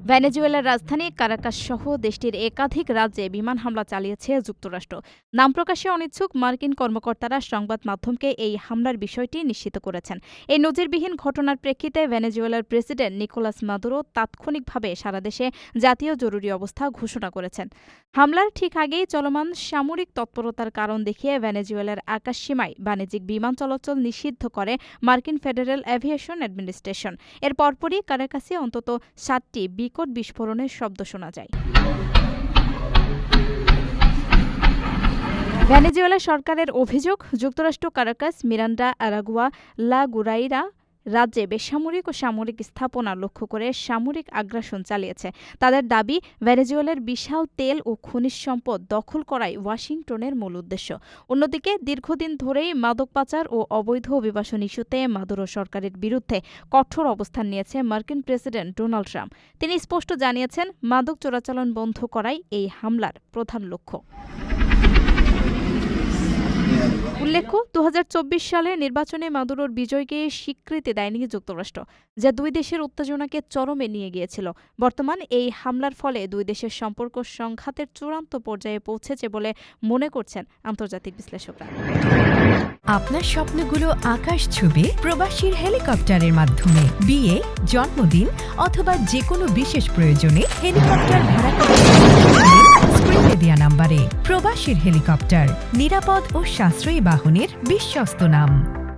ভেনেজুয়েলার রাজধানী কারাকাস সহ দেশটির একাধিক রাজ্যে বিমান হামলা চালিয়েছে যুক্তরাষ্ট্র। নাম প্রকাশে অনিচ্ছুক মার্কিন কর্মকর্তারা সংবাদ মাধ্যমকে এই হামলার বিষয়টি নিশ্চিত করেছেন। এই নজিরবিহীন ঘটনার প্রেক্ষিতে ভেনেজুয়েলার প্রেসিডেন্ট নিকোলাস মাদুরো তাৎক্ষণিকভাবে সারা দেশে জাতীয় জরুরি অবস্থা ঘোষণা করেছেন। হামলার ঠিক আগেই চলমান সামরিক তৎপরতার কারণ দেখিয়ে ভেনেজুয়েলার আকাশসীমায় বাণিজ্যিক বিমান চলাচল নিষিদ্ধ করে মার্কিন ফেডারেল এভিয়েশন অ্যাডমিনিস্ট্রেশন। এর পরপরই কারাকাসে অন্তত ৭টি বিকট বিস্ফোরণের শব্দ শোনা যায়। ভেনেজুয়েলা সরকারের অভিযোগ, যুক্তরাষ্ট্র কারাকাস, মিরান্ডা, আরাগুয়া, লা গুরাইরা রাজ্যে বেসামরিক ও সামরিক স্থাপনা লক্ষ্য করে সামরিক আগ্রাসন চালিয়েছে। তাদের দাবি, ভেনেজুয়েলার বিশাল তেল ও খনিজ সম্পদ দখল করাই ওয়াশিংটনের মূল উদ্দেশ্য। অন্যদিকে দীর্ঘদিন ধরেই মাদক পাচার ও অবৈধ অভিবাসন ইস্যুতে মাদুরো সরকারের বিরুদ্ধে কঠোর অবস্থান নিয়েছে মার্কিন প্রেসিডেন্ট ডোনাল্ড ট্রাম্প। তিনি স্পষ্ট জানিয়েছেন, মাদক চোরাচালান বন্ধ করাই এই হামলার প্রধান লক্ষ্য। উল্লেখ্য, ২০২৪ সালে নির্বাচনে মাদুরোর বিজয়কে স্বীকৃতি দেয়নি যুক্তরাষ্ট্র, যা দুই দেশের উত্তেজনাকে চরমে নিয়ে গিয়েছিল। বর্তমান এই হামলার ফলে দুই দেশের সম্পর্ক সংঘাতের চূড়ান্ত পর্যায়ে পৌঁছেছে বলে মনে করছেন আন্তর্জাতিক বিশ্লেষকরা। আপনার স্বপ্নগুলো আকাশ ছুবে প্রবাসীর হেলিকপ্টারের মাধ্যমে। বিয়ে, জন্মদিন অথবা যে কোনো বিশেষ প্রয়োজনে হেলিকপ্টার ভাড়া স্ক্রিনে দেয়া নাম্বারে। প্রবাসীর হেলিকপ্টার, নিরাপদ ও সাশ্রয়ী বাহনের বিশ্বস্ত নাম।